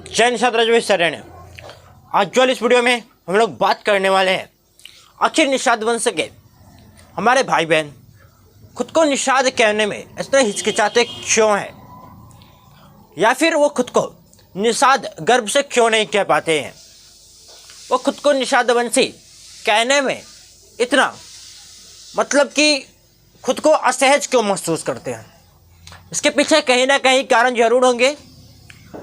जैन छात्र शरण। आज वाली इस वीडियो में हम लोग बात करने वाले हैं आखिर निषाद वंश के हमारे भाई बहन खुद को निषाद कहने में इतना हिचकिचाते क्यों हैं, या फिर वो खुद को निषाद गर्भ से क्यों नहीं कह पाते हैं। वो खुद को निषाद वंशी कहने में इतना मतलब कि खुद को असहज क्यों महसूस करते हैं। इसके पीछे कहीं ना कहीं कारण जरूर होंगे,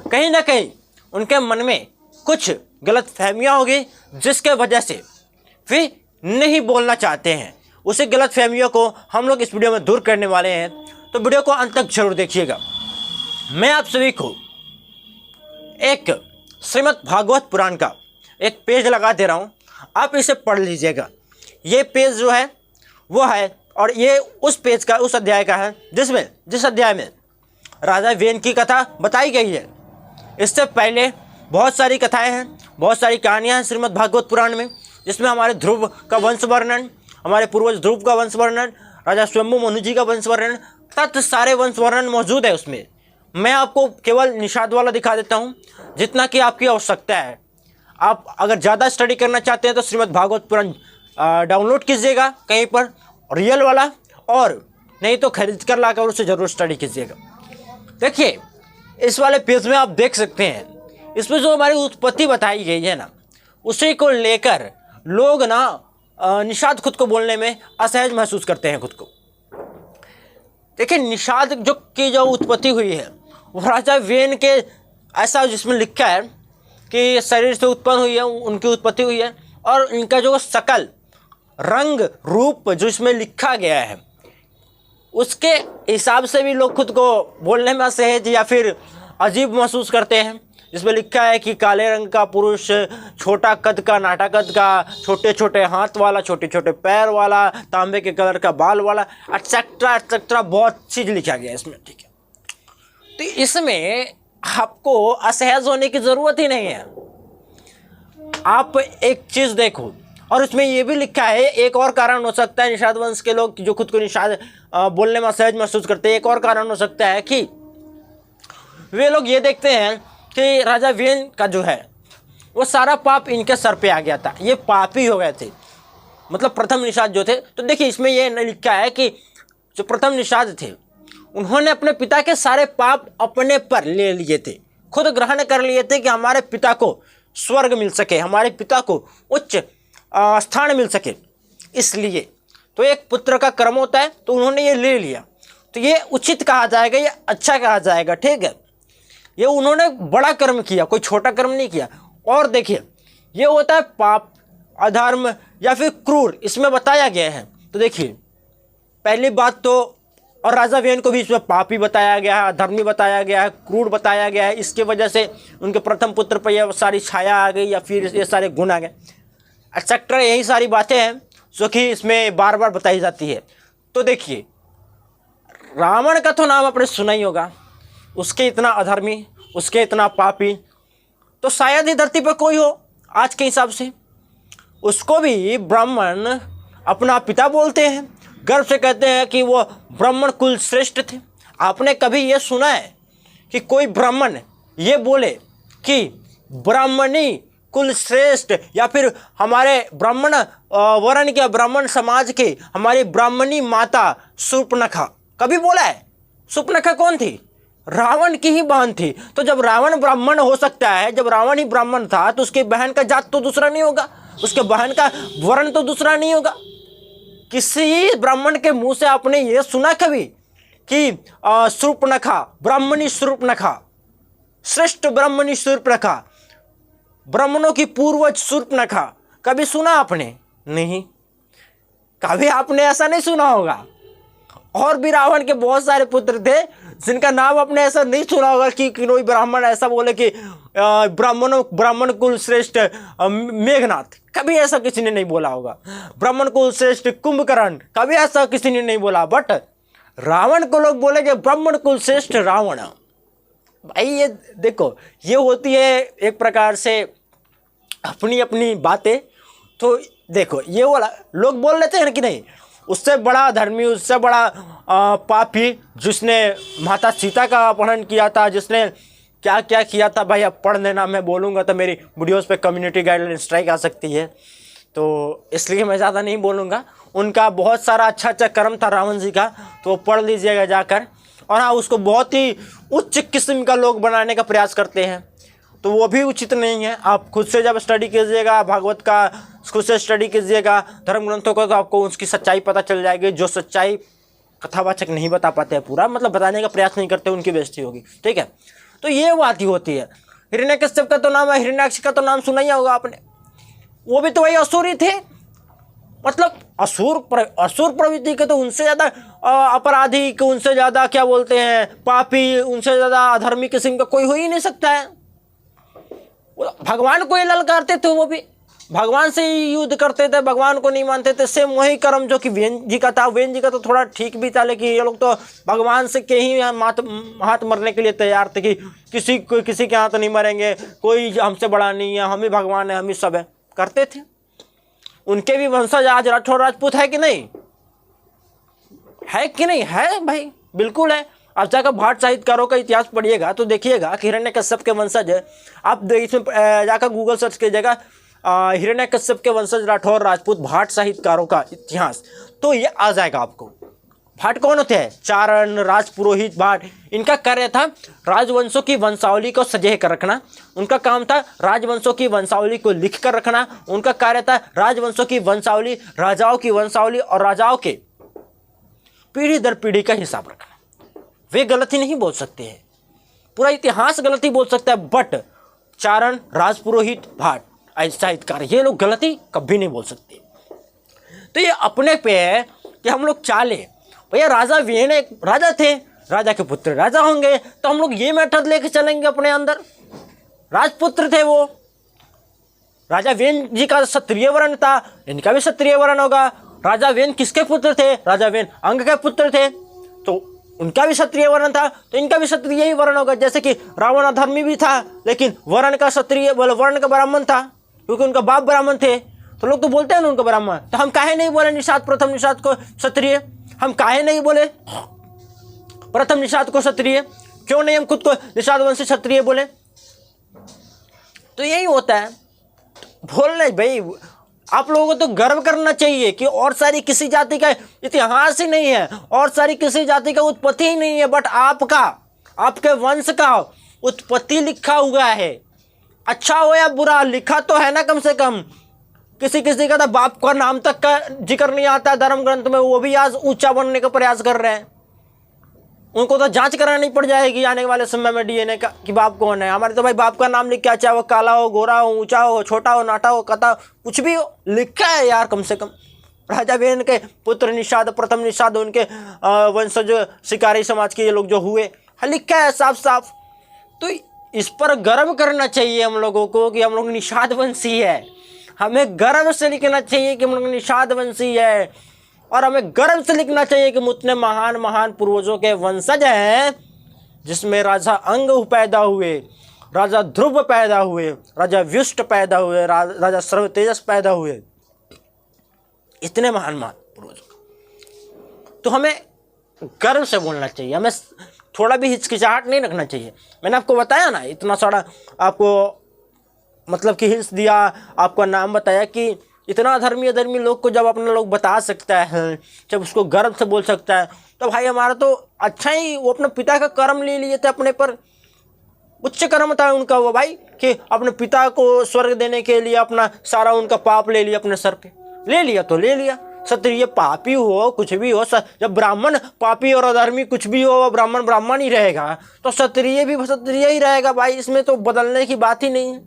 कहीं ना कहीं उनके मन में कुछ गलत फहमियाँ होगी जिसके वजह से वे नहीं बोलना चाहते हैं। उसी गलत फहमियों को हम लोग इस वीडियो में दूर करने वाले हैं, तो वीडियो को अंत तक जरूर देखिएगा। मैं आप सभी को एक श्रीमद् भागवत पुराण का एक पेज लगा दे रहा हूँ, आप इसे पढ़ लीजिएगा। ये पेज जो है वो है, और ये उस पेज का उस अध्याय का है जिस अध्याय में राजा वेन की कथा बताई गई है। इससे पहले बहुत सारी कथाएं हैं, बहुत सारी कहानियां हैं श्रीमद् भागवत पुराण में, जिसमें हमारे ध्रुव का वंश वर्णन, हमारे पूर्वज ध्रुव का वंश वर्णन, राजा स्वयंभू मनु जी का वंश वर्णन, तत् सारे वंश वर्णन मौजूद है उसमें। मैं आपको केवल निषाद वाला दिखा देता हूँ जितना कि आपकी आवश्यकता है। आप अगर ज़्यादा स्टडी करना चाहते हैं तो श्रीमद् भागवत पुराण डाउनलोड कीजिएगा कहीं पर रियल वाला, और नहीं तो खरीद कर लाकर उसे ज़रूर स्टडी कीजिएगा। देखिए इस वाले पेज में आप देख सकते हैं, इसमें जो हमारी उत्पत्ति बताई गई है ना, उसी को लेकर लोग ना निषाद खुद को बोलने में असहज महसूस करते हैं खुद को। देखिए निषाद जो उत्पत्ति हुई है वो राजा वेन के ऐसा जिसमें लिखा है कि शरीर से उत्पन्न हुई है, उनकी उत्पत्ति हुई है, और इनका जो सकल रंग रूप जो इसमें लिखा गया है उसके हिसाब से भी लोग खुद को बोलने में असहज या फिर अजीब महसूस करते हैं। जिसमें लिखा है कि काले रंग का पुरुष, छोटा कद का, नाटा कद का, छोटे छोटे हाथ वाला, छोटे छोटे पैर वाला, तांबे के कलर का बाल वाला, एक्सेट्रा एक्सेट्रा, बहुत चीज़ लिखा गया है इसमें। ठीक है, तो इसमें आपको असहज होने की ज़रूरत ही नहीं है। आप एक चीज़ देखो, और उसमें ये भी लिखा है, एक और कारण हो सकता है निषाद वंश के लोग जो खुद को निषाद बोलने में असहज महसूस करते हैं, एक और कारण हो सकता है कि वे लोग ये देखते हैं कि राजा वेन का जो है वो सारा पाप इनके सर पे आ गया था, ये पापी हो गए थे, मतलब प्रथम निषाद जो थे। तो देखिए इसमें ये लिखा है कि जो प्रथम निषाद थे उन्होंने अपने पिता के सारे पाप अपने पर ले लिए थे, खुद ग्रहण कर लिए थे कि हमारे पिता को स्वर्ग मिल सके, हमारे पिता को उच्च स्थान मिल सके। इसलिए तो एक पुत्र का कर्म होता है, तो उन्होंने ये ले लिया, तो ये उचित कहा जाएगा, ये अच्छा कहा जाएगा। ठीक है, ये उन्होंने बड़ा कर्म किया, कोई छोटा कर्म नहीं किया। और देखिए ये होता है पाप, अधर्म या फिर क्रूर, इसमें बताया गया है। तो देखिए पहली बात तो, और राजा वेन को भी इसमें पापी बताया गया है, अधर्मी बताया गया है, क्रूर बताया गया है। इसके वजह से उनके प्रथम पुत्र पर यह सारी छाया आ गई या फिर ये सारे गुण आ गए, एक्सेट्रा। यही सारी बातें हैं जो कि इसमें बार बार बताई जाती है। तो देखिए रावण का तो नाम आपने सुना ही होगा, उसके इतना अधर्मी, उसके इतना पापी तो शायद ही धरती पर कोई हो आज के हिसाब से। उसको भी ब्राह्मण अपना पिता बोलते हैं, गर्व से कहते हैं कि वो ब्राह्मण कुल श्रेष्ठ थे। आपने कभी ये सुना है कि कोई ब्राह्मण ये बोले कि ब्राह्मणी कुल श्रेष्ठ, या फिर हमारे ब्राह्मण वर्ण के, ब्राह्मण समाज के हमारी ब्राह्मणी माता शूर्पणखा, कभी बोला है? शूर्पणखा कौन थी? रावण की ही बहन थी। तो जब रावण ब्राह्मण हो सकता है, जब रावण ही ब्राह्मण था, तो उसके बहन का जात तो दूसरा नहीं होगा, उसके बहन का वर्ण तो दूसरा नहीं होगा। किसी ब्राह्मण के मुंह से आपने ये सुना कभी कि शूर्पणखा, ब्राह्मणी शूर्पणखा, श्रेष्ठ ब्राह्मणी शूर्पणखा, ब्राह्मणों की पूर्वज शूर्पणखा, कभी सुना आपने? नहीं, कभी आपने ऐसा नहीं सुना होगा। और भी रावण के बहुत सारे पुत्र थे जिनका नाम आपने ऐसा नहीं सुना होगा कि कोई ब्राह्मण ऐसा बोले कि ब्राह्मण कुल श्रेष्ठ मेघनाथ, कभी ऐसा किसी ने नहीं बोला होगा। ब्राह्मण कुल श्रेष्ठ कुंभकर्ण, कभी ऐसा किसी ने नहीं बोला। बट रावण को लोग बोलेंगे ब्राह्मण कुल श्रेष्ठ रावण। भाई ये देखो, ये होती है एक प्रकार से अपनी अपनी बातें। तो देखो ये वाला लोग बोल लेते हैं कि नहीं, उससे बड़ा धर्मी, उससे बड़ा पापी जिसने माता सीता का अपहरण किया था, जिसने क्या क्या किया था भाई, अब पढ़ लेना। मैं बोलूँगा तो मेरी वीडियोस पे कम्युनिटी गाइडलाइन स्ट्राइक आ सकती है, तो इसलिए मैं ज़्यादा नहीं बोलूँगा। उनका बहुत सारा अच्छा अच्छा कर्म था रावण जी का, तो वो पढ़ लीजिएगा जाकर। और हाँ, उसको बहुत ही उच्च किस्म का लोग बनाने का प्रयास करते हैं, तो वो भी उचित नहीं है। आप खुद से जब स्टडी कीजिएगा भागवत का, खुद से स्टडी कीजिएगा धर्म ग्रंथों का, तो आपको उसकी सच्चाई पता चल जाएगी। जो सच्चाई कथावाचक नहीं बता पाते हैं पूरा, मतलब बताने का प्रयास नहीं करते, उनकी बेइज्जती होगी, ठीक है। तो ये बात ही होती है। हिरण्यकश्यप का तो नाम है, हिरण्याक्ष का तो नाम सुना ही होगा आपने। वो भी तो वही असुर ही थे, मतलब असुर प्रवृत्ति के, तो उनसे ज़्यादा अपराधी, कि उनसे ज़्यादा क्या बोलते हैं पापी, उनसे ज़्यादा अधर्मी किस्म का कोई हो ही नहीं सकता है। भगवान को ही ललकारते थे, वो भी भगवान से ही युद्ध करते थे, भगवान को नहीं मानते थे। सेम वही कर्म जो कि वेन जी का था। वेन जी का तो थोड़ा ठीक भी था, लेकिन ये लोग तो भगवान से के ही हाथ मरने के लिए तैयार थे कि किसी के हाथ नहीं मरेंगे, कोई हमसे बड़ा नहीं है, हम ही भगवान है, हम ही सब है, करते थे। उनके भी वंशज आज राठौर राजपूत है कि नहीं, है कि नहीं है भाई, बिल्कुल है। आप जाकर भाट साहित्यकारों का इतिहास पढ़िएगा तो देखिएगा कि हिरण्यकश्यप के वंशज है। आप इसमें जाकर गूगल सर्च कीजिएगा हिरण्यकश्यप के वंशज राठौर राजपूत भाट साहित्यकारों का इतिहास, तो ये आ जाएगा आपको। भाट कौन होते हैं? चारण, राजपुरोहित भाट। इनका कार्य था राजवंशों की वंशावली को सजह कर रखना। उनका काम था राजवंशों की वंशावली को लिख कर रखना। उनका कार्य था राजवंशों की वंशावली, राजाओं की वंशावली और राजाओं के पीढ़ी दर पीढ़ी का हिसाब रखना। वे गलती नहीं बोल सकते हैं, पूरा इतिहास गलती बोल सकता है, बट चारण, राजपुरोहित, भाट साहित्यकार, ये लोग गलती कभी नहीं बोल सकते। तो ये अपने पे है कि हम लोग चाले भैया, राजा वेन एक राजा थे, राजा के पुत्र राजा होंगे, तो हम लोग ये मेथड लेके चलेंगे अपने अंदर। राजपुत्र थे वो, राजा वेन जी का क्षत्रिय वर्ण था, इनका भी क्षत्रिय वर्ण होगा। राजा वेन किसके पुत्र थे? राजा वेन अंग के पुत्र थे, तो उनका भी क्षत्रिय वर्ण था, तो इनका भी क्षत्रिय ही वर्ण होगा। जैसे कि रावण अधर्मी भी था, लेकिन वर्ण का क्षत्रिय, वर्ण का ब्राह्मण था, क्योंकि उनका बाप ब्राह्मण थे, तो लोग तो बोलते हैं ना उनका ब्राह्मण। तो हम काहे नहीं बोले निषाद, प्रथम निषाद को क्षत्रिय? हम काहे नहीं बोले प्रथम निषाद को क्षत्रिय? क्यों नहीं हम खुद को निषाद वंशी क्षत्रिय बोले? तो यही होता है, बोल रहे भाई। आप लोगों को तो गर्व करना चाहिए कि और सारी किसी जाति का इतिहास ही नहीं है, और सारी किसी जाति का उत्पत्ति ही नहीं है, बट आपका, आपके वंश का उत्पत्ति लिखा हुआ है। अच्छा हो या बुरा, लिखा तो है ना कम से कम। किसी किसी का तो बाप का नाम तक का जिक्र नहीं आता है धर्म ग्रंथ में, वो भी आज ऊंचा बनने का प्रयास कर रहे हैं। उनको तो जांच करानी पड़ जाएगी आने वाले समय में डीएनए का कि बाप कौन है। हमारे तो भाई बाप का नाम लिख के, चाहे वो काला हो, गोरा हो, ऊंचा हो, छोटा हो, नाटा हो, कथा कुछ भी हो, लिखा है यार कम से कम। राजा वेन के पुत्र निषाद, प्रथम निषाद, उनके वंशज शिकारी समाज के ये लोग जो हुए, लिखा है साफ साफ। तो इस पर गर्व करना चाहिए हम लोगों को कि हम लोग निषाद वंशी है। हमें गर्व से लिखना चाहिए कि हम लोग निषाद वंशी है, और हमें गर्व से लिखना चाहिए कि मुझने महान महान पूर्वजों के वंशज हैं, जिसमें राजा अंग पैदा हुए, राजा ध्रुव पैदा हुए, राजा व्युष्ट पैदा हुए, राजा सर्वतेजस पैदा हुए, इतने महान महान पूर्वजों। तो हमें गर्व से बोलना चाहिए, हमें थोड़ा भी हिचकिचाहट नहीं रखना चाहिए। मैंने आपको बताया ना, इतना सारा आपको मतलब कि हिंस दिया, आपका नाम बताया कि इतना अधर्मी लोग को जब अपना लोग बता सकता है, जब उसको गर्व से बोल सकता है, तो भाई हमारा तो अच्छा ही, वो अपने पिता का कर्म ले लिए थे अपने पर, उच्च कर्म था उनका वो भाई, कि अपने पिता को स्वर्ग देने के लिए अपना सारा उनका पाप ले लिया अपने सर पे। ले लिया तो ले लिया। क्षत्रिय पापी हो, कुछ भी हो, जब ब्राह्मण पापी और अधर्मी कुछ भी हो, ब्राह्मण ब्राह्मण ही रहेगा, तो क्षत्रिय भी क्षत्रिय ही रहेगा भाई, इसमें तो बदलने की बात ही नहीं है।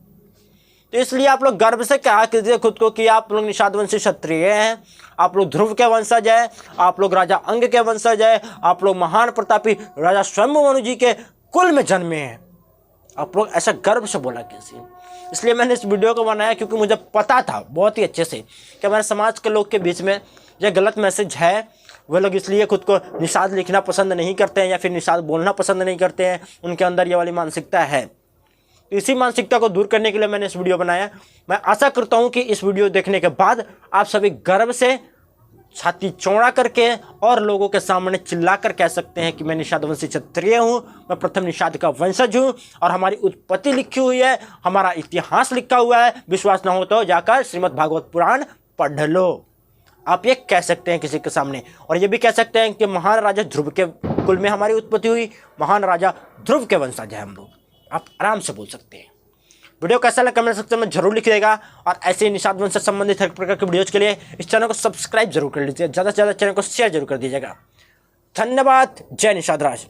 तो इसलिए आप लोग गर्व से कहा कीजिए खुद को कि आप लोग निषाद वंशी क्षत्रिय हैं, आप लोग ध्रुव के वंशज हैं, आप लोग राजा अंग के वंशज हैं, आप लोग महान प्रतापी राजा स्वयंभु जी के कुल में जन्मे हैं। आप लोग ऐसा गर्व से बोला कीजिए। इसलिए मैंने इस वीडियो को बनाया, क्योंकि मुझे पता था बहुत ही अच्छे से कि हमारे समाज के लोग के बीच में यह गलत मैसेज है। वे लोग इसलिए खुद को निषाद लिखना पसंद नहीं करते हैं, या फिर निषाद बोलना पसंद नहीं करते हैं, उनके अंदर ये वाली मानसिकता है। इसी मानसिकता को दूर करने के लिए मैंने इस वीडियो बनाया। मैं आशा करता हूं कि इस वीडियो देखने के बाद आप सभी गर्व से छाती चौड़ा करके और लोगों के सामने चिल्लाकर कह सकते हैं कि मैं निषाद वंशी क्षत्रिय हूँ, मैं प्रथम निषाद का वंशज हूँ और हमारी उत्पत्ति लिखी हुई है, हमारा इतिहास लिखा हुआ है। विश्वास न हो तो जाकर श्रीमद् भागवत पुराण पढ़ लो। आप ये कह सकते हैं किसी के सामने, और ये भी कह सकते हैं कि महान राजा ध्रुव के कुल में हमारी उत्पत्ति हुई, महान राजा ध्रुव के वंशज हैं हम लोग। आप आराम से बोल सकते हैं। वीडियो कैसा लगा कमेंट सेक्शन में जरूर लिखिएगा, और ऐसे ही निषाद वंश से संबंधित हर प्रकार के वीडियोज के लिए इस चैनल को सब्सक्राइब जरूर कर लीजिए, ज़्यादा से ज़्यादा चैनल को शेयर जरूर कर दीजिएगा। धन्यवाद। जय निषाद राज।